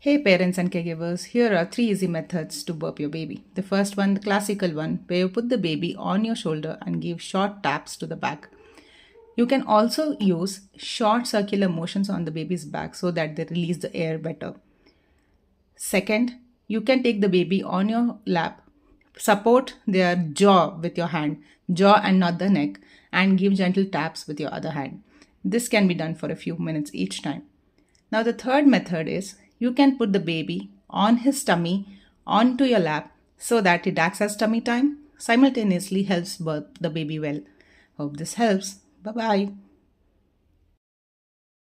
Hey parents and caregivers, here are 3 easy methods to burp your baby. The first one, the classical one, where you put the baby on your shoulder and give short taps to the back. You can also use short circular motions on the baby's back so that they release the air better. Second, you can take the baby on your lap, support their jaw with your hand, jaw and not the neck, and give gentle taps with your other hand. This can be done for a few minutes each time. Now, the third method is you can put the baby on his tummy onto your lap so that it acts as tummy time, simultaneously helps birth the baby well. Hope this helps. Bye bye.